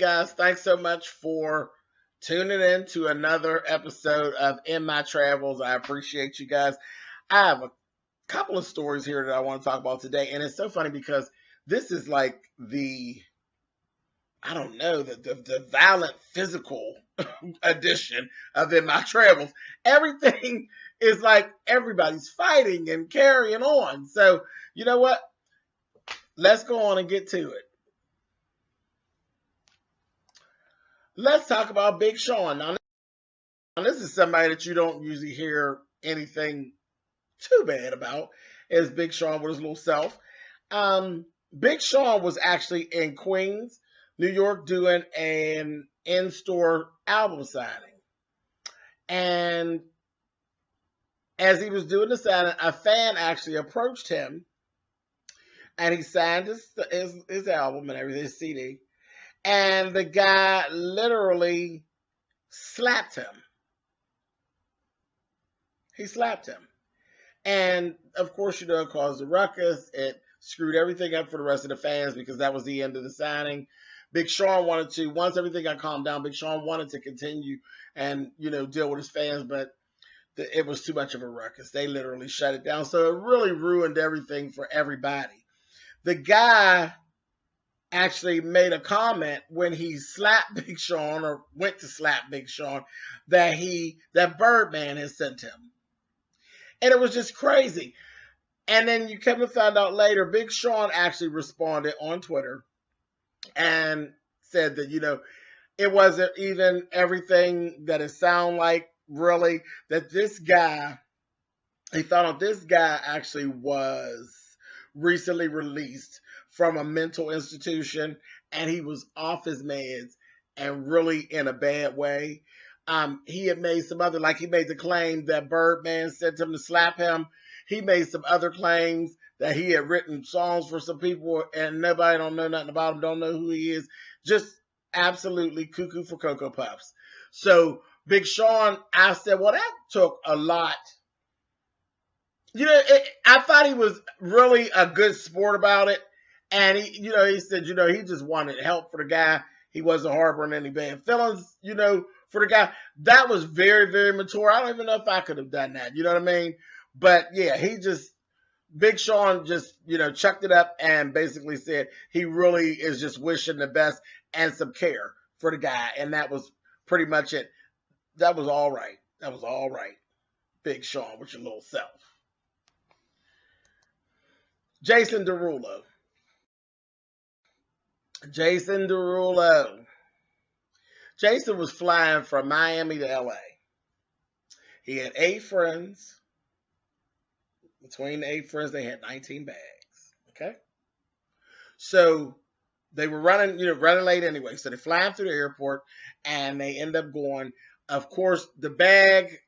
guys, thanks so much for tuning in to another episode of In My Travels. I appreciate you guys. I have a couple of stories here that I want to talk about today, and it's so funny because this is like I don't know, the violent physical edition of In My Travels. Everything is like everybody's fighting and carrying on. So, you know what? Let's go on and get to it. Let's talk about Big Sean. Now, this is somebody that you don't usually hear anything too bad about, is Big Sean with his little self. Big Sean was actually in Queens, New York, doing an in-store album signing. And as he was doing the signing, a fan actually approached him, and he signed his album and everything, his CD. And the guy literally slapped him. He slapped him. And, of course, you know, it caused a ruckus. It screwed everything up for the rest of the fans because that was the end of the signing. Big Sean wanted to, once everything got calmed down, Big Sean wanted to continue and, you know, deal with his fans, but it was too much of a ruckus. They literally shut it down. So it really ruined everything for everybody. The guy actually made a comment when he slapped Big Sean, or went to slap Big Sean, that Birdman had sent him. And it was just crazy. And then you come to find out later, Big Sean actually responded on Twitter and said that, you know, it wasn't even everything that it sounded like, really, that this guy, he found out this guy actually was recently released from a mental institution, and he was off his meds and really in a bad way. He had made some other, like he made the claim that Birdman sent him to slap him. He made some other claims that he had written songs for some people and nobody don't know nothing about him, don't know who he is. Just absolutely cuckoo for Cocoa Puffs. So Big Sean, I said, well, that took a lot. You know, I thought he was really a good sport about it. And he said, he just wanted help for the guy. He wasn't harboring any bad feelings, for the guy. That was very, very mature. I don't even know if I could have done that. You know what I mean? But yeah, Big Sean just, chucked it up and basically said he really is just wishing the best and some care for the guy. And that was pretty much it. That was all right. That was all right. Big Sean with your little self. Jason Derulo. Jason was flying from Miami to LA. He had 8 friends. Between the 8 friends, they had 19 bags. Okay? So they were running late anyway. So they're flying through the airport and they end up going. Of course, the bag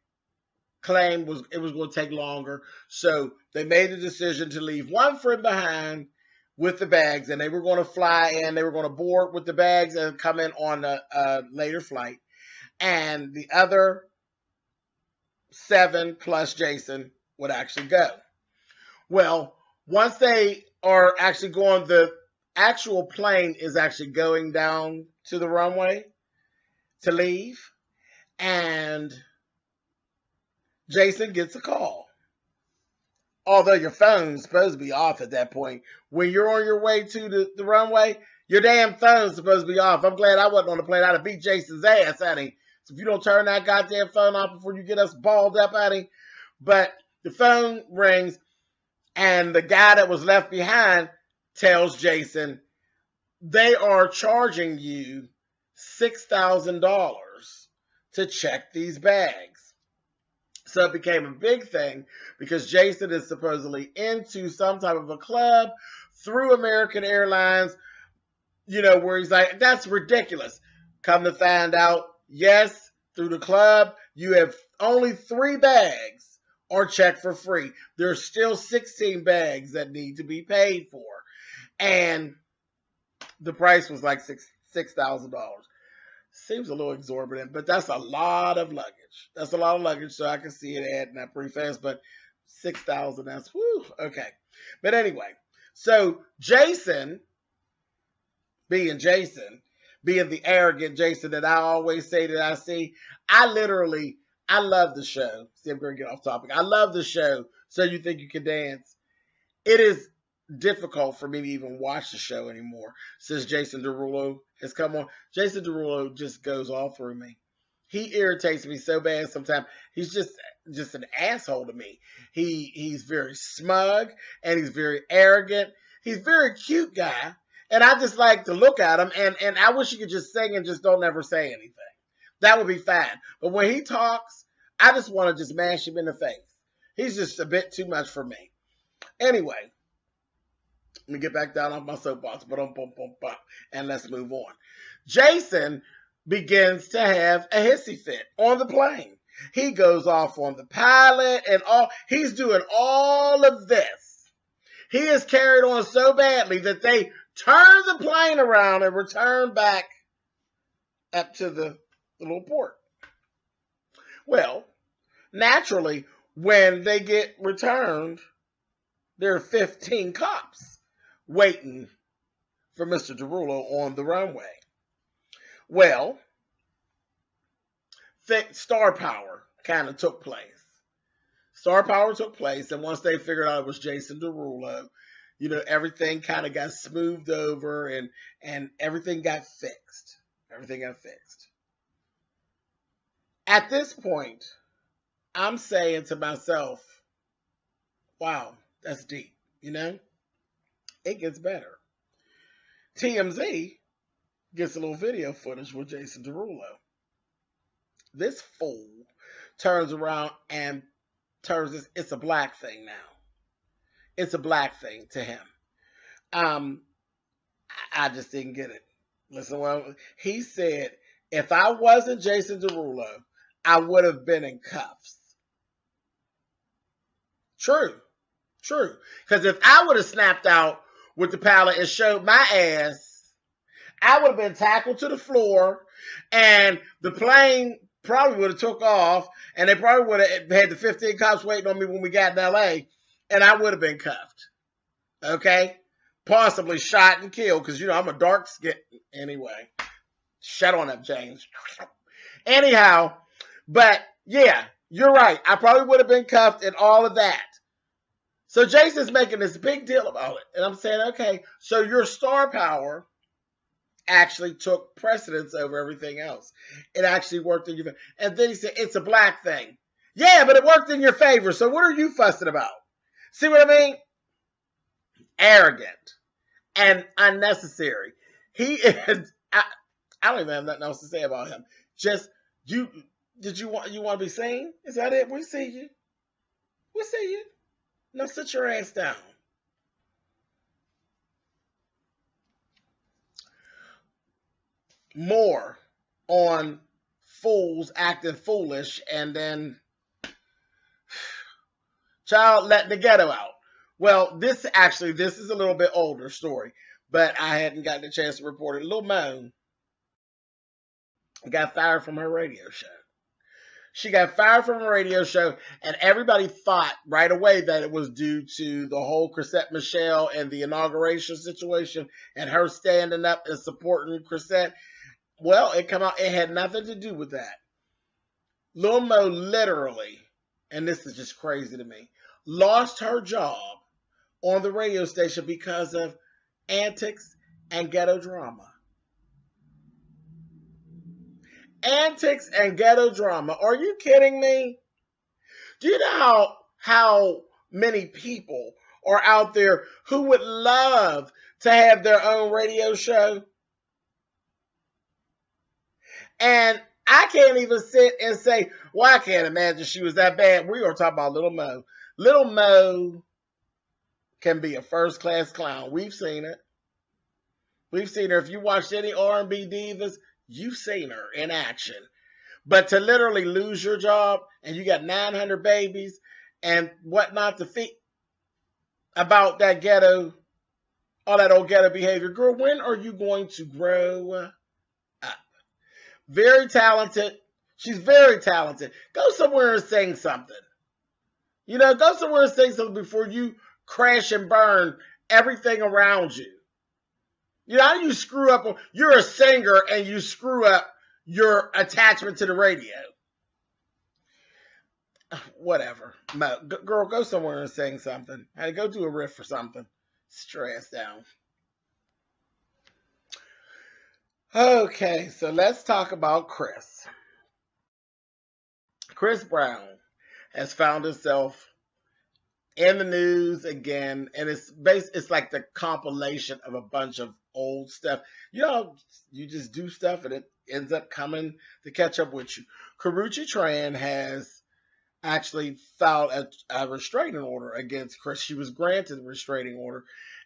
claim was going to take longer. So they made the decision to leave one friend behind with the bags, and they were going to fly in. They were going to board with the bags and come in on a later flight. And the other 7 plus Jason would actually go. Well, once they are actually going, the actual plane is actually going down to the runway to leave. And Jason gets a call. Although your phone's supposed to be off at that point. When you're on your way to the runway, your damn phone's supposed to be off. I'm glad I wasn't on the plane. I'd have beat Jason's ass, honey. So if you don't turn that goddamn phone off before you get us balled up, honey. But the phone rings, and the guy that was left behind tells Jason, they are charging you $6,000 to check these bags. So it became a big thing because Jason is supposedly into some type of a club through American Airlines, where he's like, that's ridiculous. Come to find out, yes, through the club, you have only 3 bags are checked for free. There's still 16 bags that need to be paid for. And the price was like $6,000. Seems a little exorbitant, but that's a lot of luggage. That's a lot of luggage, so I can see it adding up pretty fast, but $6,000, that's, whew, okay. But anyway, so Jason, being being the arrogant Jason that I always say that I see. I love the show. See, I'm going to get off topic. I love the show, So You Think You Can Dance. It is difficult for me to even watch the show anymore since Jason Derulo has come on. Jason Derulo just goes all through me. He irritates me so bad sometimes. He's just an asshole to me. He's very smug and he's very arrogant. He's a very cute guy. And I just like to look at him, and I wish he could just sing and just don't ever say anything. That would be fine. But when he talks, I just want to just mash him in the face. He's just a bit too much for me. Anyway, let me get back down off my soapbox, and let's move on. Jason begins to have a hissy fit on the plane. He goes off on the pilot and all. He's doing all of this. He is carried on so badly that they turn the plane around and return back up to the little port. Well, naturally, when they get returned, there are 15 cops waiting for Mr. Derulo on the runway. Well, star power kind of took place. Star power took place, and once they figured out it was Jason Derulo, you know, everything kind of got smoothed over and everything got fixed. Everything got fixed. At this point, I'm saying to myself, wow, that's deep, you know? It gets better. TMZ gets a little video footage with Jason Derulo. This fool turns around and turns this, it's a black thing now. It's a black thing to him. I just didn't get it. Listen, well, he said, if I wasn't Jason Derulo, I would have been in cuffs. True. Because if I would have snapped out with the pilot and showed my ass, I would have been tackled to the floor, and the plane probably would have took off, and they probably would have had the 15 cops waiting on me when we got in L.A., and I would have been cuffed. Okay? Possibly shot and killed, because, you know, I'm a dark skin. Anyway. Shut on up, James. Anyhow, but, yeah, you're right. I probably would have been cuffed and all of that. So Jason's making this big deal about it. And I'm saying, okay, so your star power actually took precedence over everything else. It actually worked in your favor. And then he said, it's a black thing. Yeah, but it worked in your favor. So what are you fussing about? See what I mean? Arrogant and unnecessary. He is, I don't even have nothing else to say about him. Just, you want to be seen? Is that it? We see you. We see you. Now sit your ass down. More on fools acting foolish and then child letting the ghetto out. Well, this is a little bit older story, but I hadn't gotten a chance to report it. Lil Mo got fired from her radio show. She got fired from a radio show, and everybody thought right away that it was due to the whole Chrisette Michele and the inauguration situation and her standing up and supporting Chrisette. Well, it had nothing to do with that. Lil Mo literally, and this is just crazy to me, lost her job on the radio station because of antics and ghetto drama. Antics and ghetto drama. Are you kidding me? Do you know how many people are out there who would love to have their own radio show? And I can't even sit and say, well, I can't imagine she was that bad. We are talking about Lil Mo. Lil Mo can be a first-class clown. We've seen it. We've seen her. If you watched any R&B divas, you've seen her in action. But to literally lose your job and you got 900 babies and whatnot to feed about that ghetto, all that old ghetto behavior. Girl, when are you going to grow up? Very talented. She's very talented. Go somewhere and sing something. You know, go somewhere and sing something before you crash and burn everything around you. You know how you screw up? You're a singer and you screw up your attachment to the radio. Whatever. Mo, girl, go somewhere and sing something. Hey, go do a riff or something. Stress down. Okay, so let's talk about Chris. Chris Brown has found himself in the news again, and it's like the compilation of a bunch of old stuff. You know, you just do stuff and it ends up coming to catch up with you. Karrueche Tran has actually filed a restraining order against Chris. She was granted a restraining order,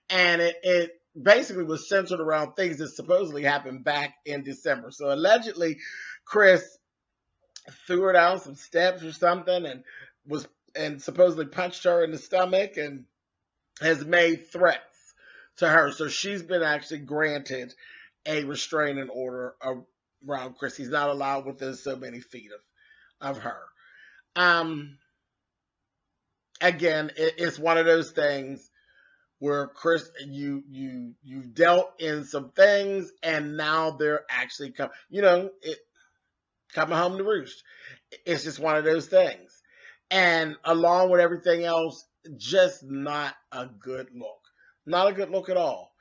and it basically was centered around things that supposedly happened back in December. So allegedly, Chris threw her down some steps or something and supposedly punched her in the stomach and has made threats to her. So she's been actually granted a restraining order around Chris. He's not allowed within so many feet of her. Again, it's one of those things where Chris, you dealt in some things, and now they're actually coming home to roost. It's just one of those things, and along with everything else, just not a good look. Not a good look at all.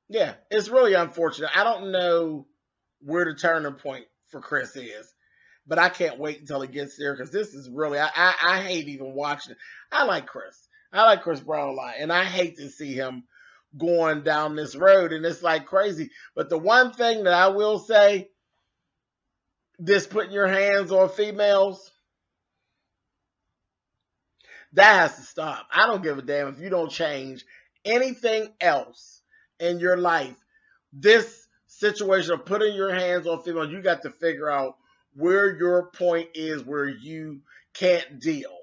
Yeah, it's really unfortunate. I don't know where the turning point for Chris is. But I can't wait until he gets there because this is really, I hate even watching it. I like Chris. I like Chris Brown a lot. And I hate to see him going down this road. And it's like crazy. But the one thing that I will say, this putting your hands on females, that has to stop. I don't give a damn if you don't change anything else in your life. This situation of putting your hands on females, you got to figure out where your point is where you can't deal,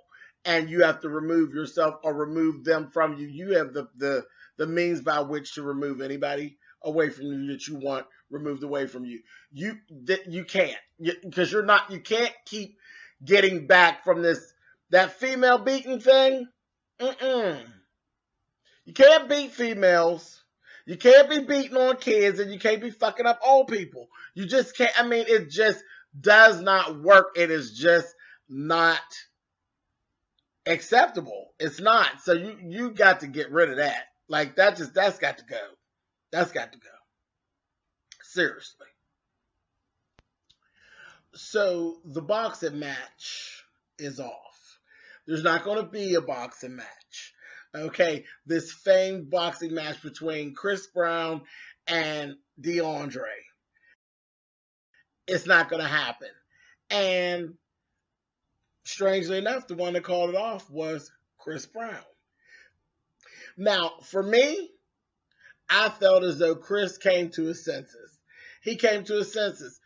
and you have to remove yourself or remove them from you. You have the means by which to remove anybody away from you that you want removed away from you. You can't, because you can't keep getting back from that female beating thing. You can't beat females. You can't be beating on kids, and you can't be fucking up old people. You just can't. I mean, it just does not work. It is just not acceptable. It's not. So you got to get rid of that. Like that's got to go. That's got to go. Seriously. So the boxing match is off. There's not going to be a boxing match. Okay, this famed boxing match between Chris Brown and DeAndre. It's not going to happen. And strangely enough, the one that called it off was Chris Brown. Now, for me, I felt as though Chris came to his senses. He came to his senses.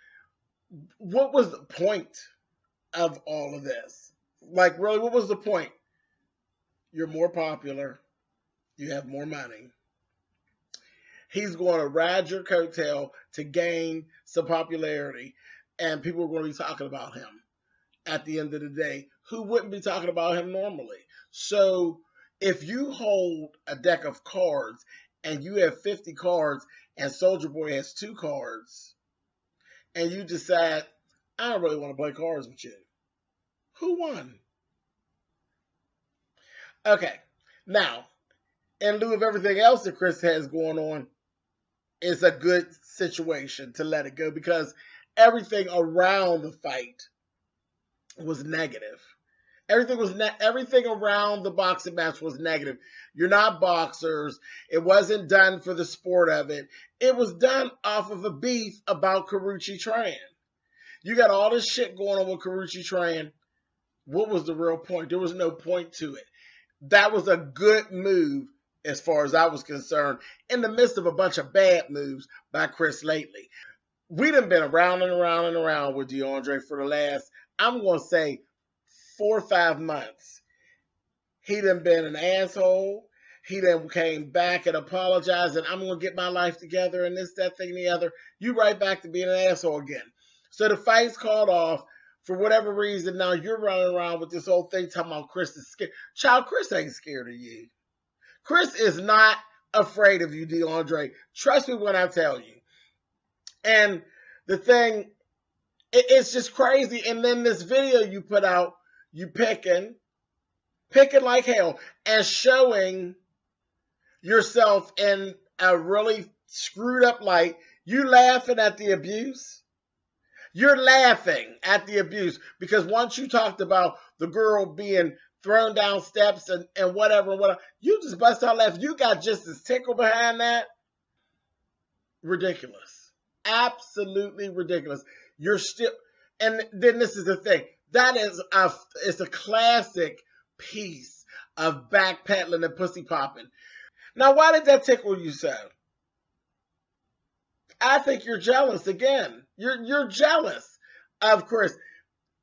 What was the point of all of this? Like, really, what was the point? You're more popular. You have more money. He's going to ride your coattail to gain some popularity, and people are going to be talking about him at the end of the day, who wouldn't be talking about him normally. So if you hold a deck of cards and you have 50 cards and Soulja Boy has 2 cards, and you decide, I don't really want to play cards with you, who won? Okay, now, in lieu of everything else that Chris has going on, it's a good situation to let it go because everything around the fight was negative. Everything around the boxing match was negative. You're not boxers. It wasn't done for the sport of it. It was done off of a beef about Karrueche Tran. You got all this shit going on with Karrueche Tran. What was the real point? There was no point to it. That was a good move as far as I was concerned, in the midst of a bunch of bad moves by Chris lately. We done been around and around and around with DeAndre for the last, I'm going to say, 4 or 5 months. He done been an asshole. He then came back and apologized, and I'm going to get my life together and this, that, thing, and the other. You right back to being an asshole again. So the fight's called off. For whatever reason, now you're running around with this whole thing talking about Chris is scared. Child, Chris ain't scared of you. Chris is not afraid of you, DeAndre. Trust me when I tell you. And the thing, it's just crazy. And then this video you put out, you picking like hell and showing yourself in a really screwed up light. You laughing at the abuse. You're laughing at the abuse because once you talked about the girl being thrown down steps and whatever, you just bust out laughing. You got just as tickle behind that. Ridiculous. Absolutely ridiculous. You're still, and then this is the thing. That is it's a classic piece of backpedaling and pussy popping. Now, why did that tickle you so? I think you're jealous again. You're jealous of Chris.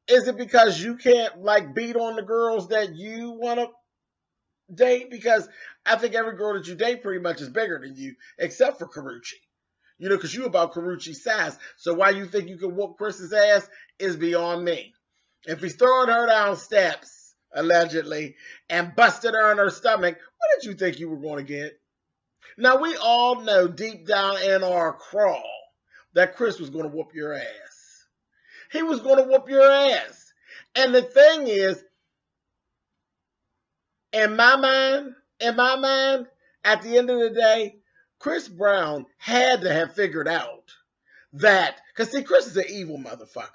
Is it because you can't like beat on the girls that you want to date? Because I think every girl that you date pretty much is bigger than you, except for Karrueche. You know, because you about Karrueche's size. So why you think you can whoop Chris's ass is beyond me. If he's throwing her down steps, allegedly, and busted her in her stomach, what did you think you were going to get? Now, we all know deep down in our crawl that Chris was going to whoop your ass. He was going to whoop your ass. And the thing is, in my mind, at the end of the day, Chris Brown had to have figured out that, because see, Chris is an evil motherfucker,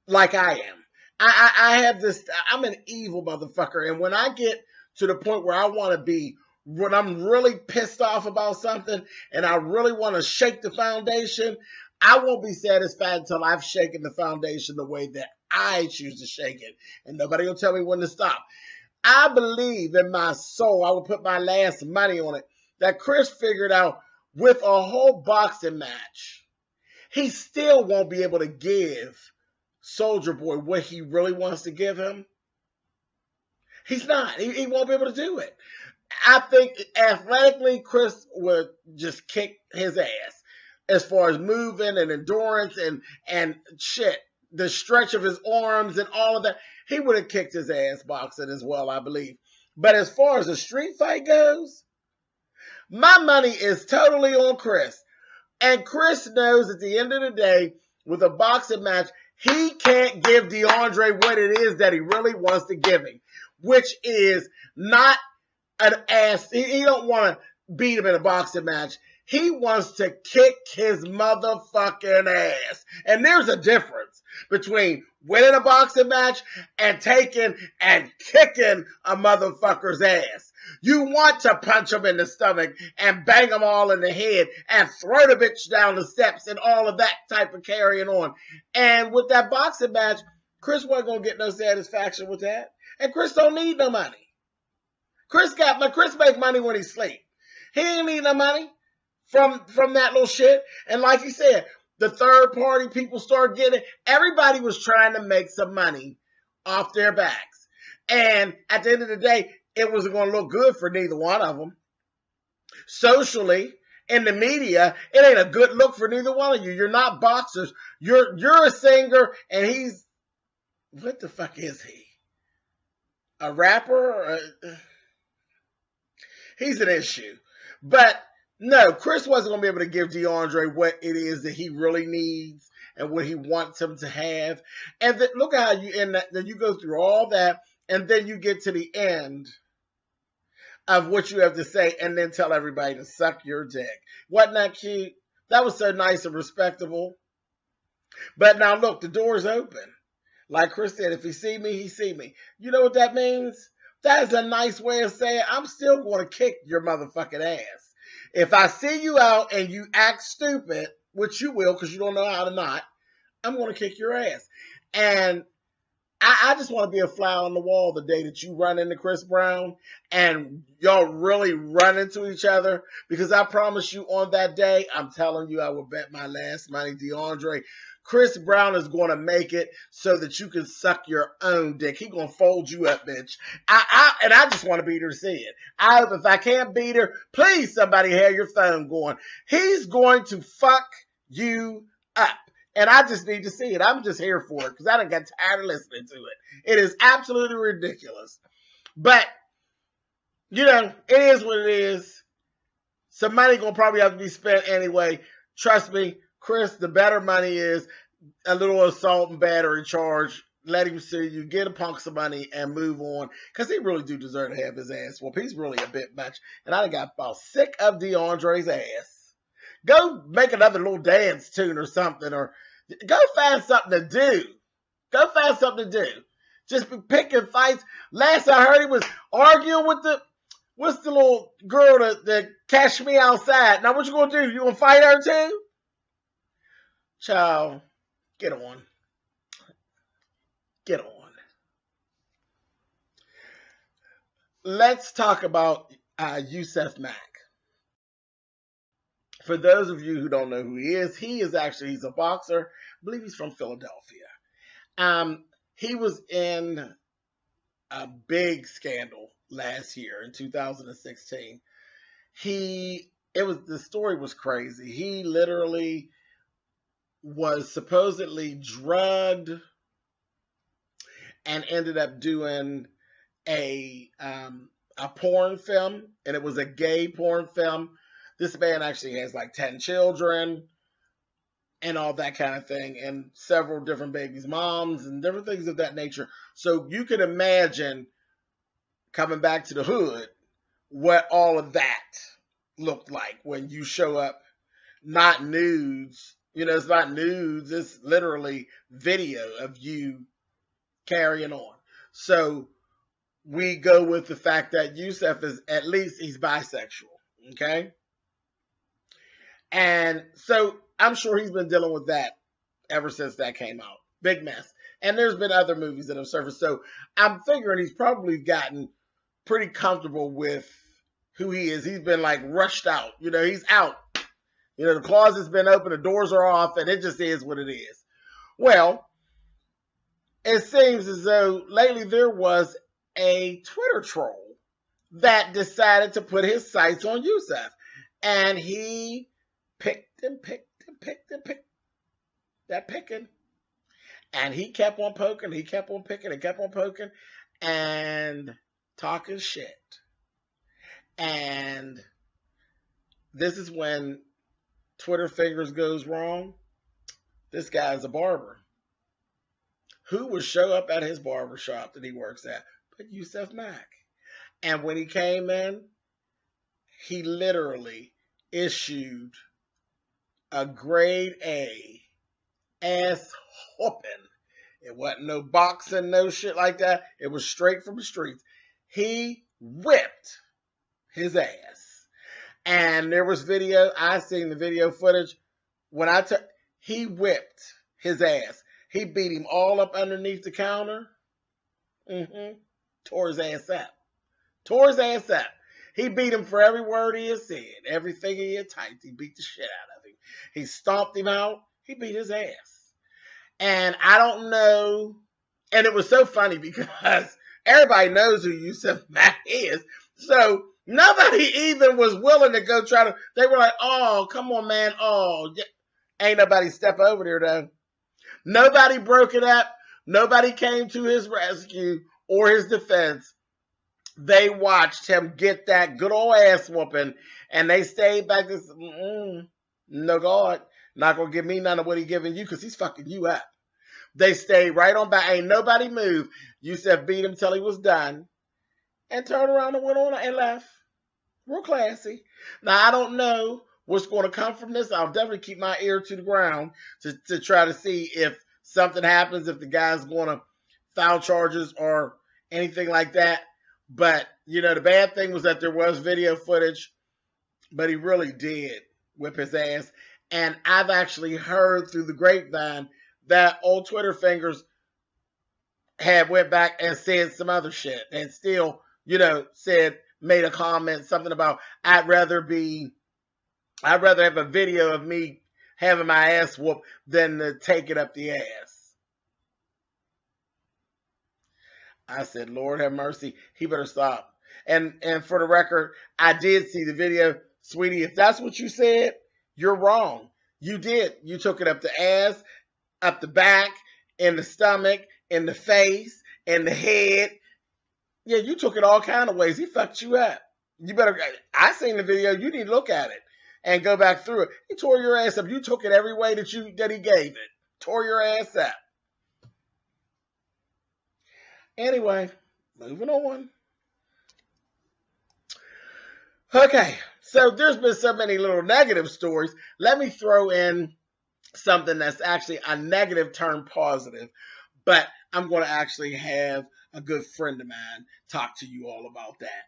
like I am. I have this, I'm an evil motherfucker. And when I get to the point where I want to be, when I'm really pissed off about something and I really want to shake the foundation, I won't be satisfied until I've shaken the foundation the way that I choose to shake it. And nobody will tell me when to stop. I believe in my soul, I will put my last money on it, that Chris figured out with a whole boxing match, he still won't be able to give Soulja Boy what he really wants to give him. He's not. He won't be able to do it. I think athletically, Chris would just kick his ass as far as moving and endurance and shit. The stretch of his arms and all of that. He would have kicked his ass boxing as well, I believe. But as far as a street fight goes, my money is totally on Chris. And Chris knows at the end of the day, with a boxing match, he can't give DeAndre what it is that he really wants to give him, which is not an ass. He don't want to beat him in a boxing match. He wants to kick his motherfucking ass. And there's a difference between winning a boxing match and taking and kicking a motherfucker's ass. You want to punch him in the stomach and bang him all in the head and throw the bitch down the steps and all of that type of carrying on. And with that boxing match, Chris wasn't going to get no satisfaction with that. And Chris don't need no money. Chris make money when he sleep. He ain't need no money from that little shit. And like he said, the third party people start getting, everybody was trying to make some money off their backs. And at the end of the day, it wasn't going to look good for neither one of them. Socially, in the media, it ain't a good look for neither one of you. You're not boxers. You're a singer, and he's, what the fuck is he? A rapper? He's an issue. But no, Chris wasn't going to be able to give DeAndre what it is that he really needs and what he wants him to have. And then look at how you end that. Then you go through all that, and then you get to the end of what you have to say, and then tell everybody to suck your dick. Wasn't that cute? That was so nice and respectable. But now look, the door's open. Like Chris said, if he see me, he see me. You know what that means? That is a nice way of saying I'm still going to kick your motherfucking ass. If I see you out and you act stupid, which you will because you don't know how to not, I'm going to kick your ass. And I just want to be a fly on the wall the day that you run into Chris Brown and y'all really run into each other, because I promise you on that day, I'm telling you, I will bet my last money, DeAndre, Chris Brown is going to make it so that you can suck your own dick. He going to fold you up, bitch. And I just want to beat her to see it. I hope if I can't beat her, please somebody have your phone going. He's going to fuck you up. And I just need to see it. I'm just here for it because I done got tired of listening to it. It is absolutely ridiculous. But, you know, it is what it is. Some money gonna probably have to be spent anyway. Trust me, Chris, the better money is a little assault and battery charge. Let him sue you, get a punk some money, and move on. Because he really do deserve to have his ass whooped. He's really a bit much. And I got about sick of DeAndre's ass. Go make another little dance tune or something. Or go find something to do. Go find something to do. Just be picking fights. Last I heard he was arguing with what's the little girl that cashed me outside. Now what you gonna do? You gonna fight her too? Child, get on. Get on. Let's talk about Yusaf Mack. For those of you who don't know who he is he's a boxer. I believe he's from Philadelphia. He was in a big scandal last year in 2016. The story was crazy. He literally was supposedly drugged and ended up doing a porn film, and it was a gay porn film. This man actually has like 10 children and all that kind of thing, and several different babies' moms and different things of that nature. So you can imagine, coming back to the hood, what all of that looked like when you show up, not nudes. It's not nudes, it's literally video of you carrying on. So we go with the fact that Yusef is, at least he's bisexual, okay? And so I'm sure he's been dealing with that ever since that came out. Big mess. And there's been other movies that have surfaced. So I'm figuring he's probably gotten pretty comfortable with who he is. He's been like rushed out. He's out. The closet's been open, the doors are off, and it just is what it is. Well, it seems as though lately there was a Twitter troll that decided to put his sights on Yusef. And he picked and picked and picked and picked that picking. And he kept on poking, he kept on picking, and kept on poking and talking shit. And this is when Twitter fingers goes wrong. This guy's a barber. Who would show up at his barber shop that he works at? But Yusaf Mack. And when he came in, he literally issued a grade A ass whooping. It wasn't no boxing, no shit like that. It was straight from the streets. He whipped his ass. And there was video. I seen the video footage. He whipped his ass. He beat him all up underneath the counter. Tore his ass up. Tore his ass up. He beat him for every word he had said. Everything he had typed. He beat the shit out of him. He stomped him out. He beat his ass. And I don't know. And it was so funny because everybody knows who Yusef Mack is. So nobody even was willing to go try to. They were like, oh, come on, man. Oh, ain't nobody step over there, though. Nobody broke it up. Nobody came to his rescue or his defense. They watched him get that good old ass whooping, and they stayed back. No, God, not going to give me none of what he giving you because he's fucking you up. They stayed right on back. Ain't nobody moved. Yusef beat him till he was done and turned around and went on and left. Real classy. Now, I don't know what's going to come from this. I'll definitely keep my ear to the ground to try to see if something happens, if the guy's going to file charges or anything like that. But, the bad thing was that there was video footage, but he really did whip his ass. And I've actually heard through the grapevine that old Twitter fingers had went back and said some other shit and still, made a comment, something about, I'd rather have a video of me having my ass whooped than to take it up the ass. I said, Lord have mercy. He better stop. And for the record, I did see the video. Sweetie, if that's what you said, you're wrong. You did. You took it up the ass, up the back, in the stomach, in the face, in the head. Yeah, you took it all kind of ways. He fucked you up. You better. I seen the video. You need to look at it and go back through it. He tore your ass up. You took it every way that he gave it. Tore your ass up. Anyway, moving on. Okay, so there's been so many little negative stories. Let me throw in something that's actually a negative turned positive, but I'm going to actually have a good friend of mine talk to you all about that.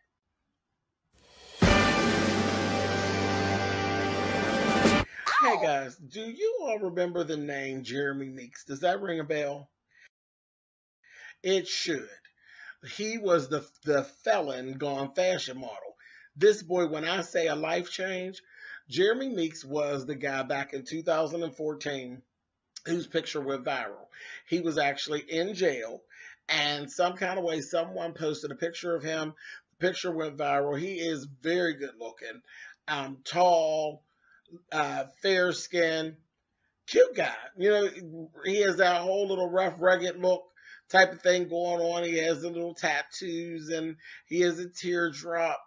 Hey guys, do you all remember the name Jeremy Meeks? Does that ring a bell? It should. He was the felon gone fashion model. This boy, when I say a life change, Jeremy Meeks was the guy back in 2014 whose picture went viral. He was actually in jail, and some kind of way someone posted a picture of him. The picture went viral. He is very good looking, tall, fair skin, cute guy. You know, he has that whole little rough, rugged look type of thing going on. He has the little tattoos, and he has a teardrop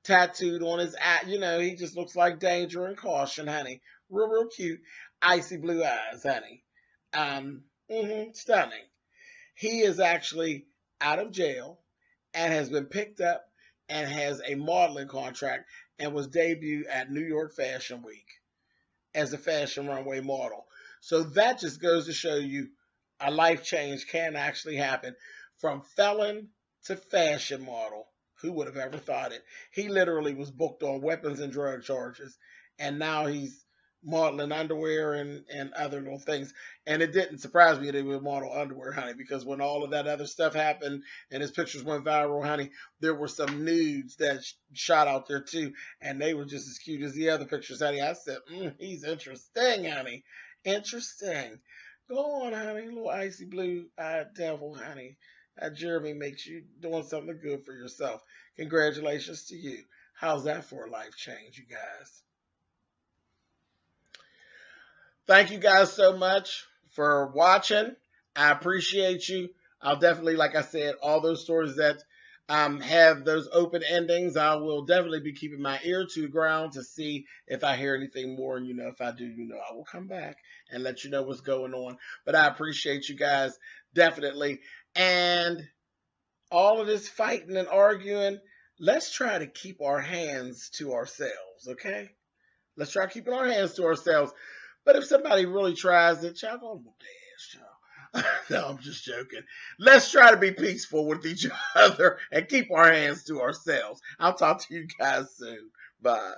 tattooed on his eye. You know, he just looks like danger and caution, honey. Real cute. Icy blue eyes, honey. Stunning. He is actually out of jail and has been picked up and has a modeling contract and was debuted at New York Fashion Week as a fashion runway model. So that just goes to show you a life change can actually happen from felon to fashion model. Who would have ever thought it? He literally was booked on weapons and drug charges, and now he's modeling underwear and other little things. And it didn't surprise me that he would model underwear, honey, because when all of that other stuff happened and his pictures went viral, honey, there were some nudes that shot out there too, and they were just as cute as the other pictures, honey. I said, he's interesting, honey. Interesting. Go on, honey, little icy blue eyed devil, honey. Jeremy makes you doing something good for yourself. Congratulations to you. How's that for a life change, you guys? Thank you guys so much for watching. I appreciate you. I'll definitely, like I said, all those stories that have those open endings, I will definitely be keeping my ear to the ground to see if I hear anything more. And, if I do, I will come back and let you know what's going on. But I appreciate you guys, definitely. And all of this fighting and arguing, let's try to keep our hands to ourselves, okay? Let's try keeping our hands to ourselves. But if somebody really tries it, y'all gonna whoop their ass, y'all. No, I'm just joking. Let's try to be peaceful with each other and keep our hands to ourselves. I'll talk to you guys soon. Bye.